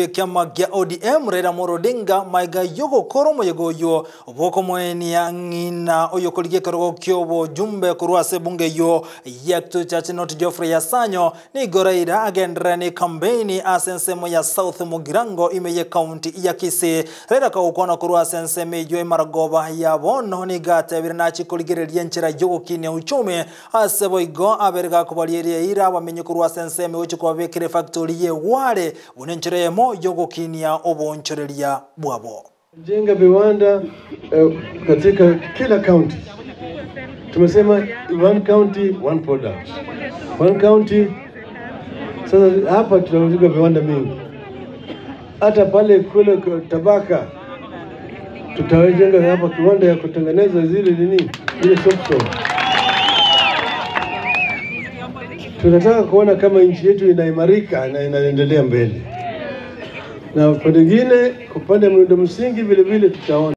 Kiama kia ODM Raila Amolo Odinga maiga yogo koromo yogo oboko moenia ngina oyokoligie karogo kyobo jumbe kuruase bunge yo yakto chache not Geoffrey Yasanyo ni goraida agendra ni kampeni asensemo ya South Mugirango imeye county ya Kisii Raila kaukona kuruase nseme yo maragoba ya bono ni gata birnachi koligere lienchera yogo kine uchumi asebo igo aberga kubaliere ira wamenye kuruase nseme uchi kwa vekire factory ye wale unencheremo yogo kinia obonchoreria bwabo. Jenga viwanda katika kila county. Tumesema one county, one product. One county, sasa hapa tunajenga viwanda mingi. Hata pale kule Tabaka, tutajenga hapa kiwanda ya kutengeneza zile soft. Tunataka kuona kama nchi yetu inaimarika na inaendelea mbele. Na upande mwingine, upande miundo msingi vile vile tutaona.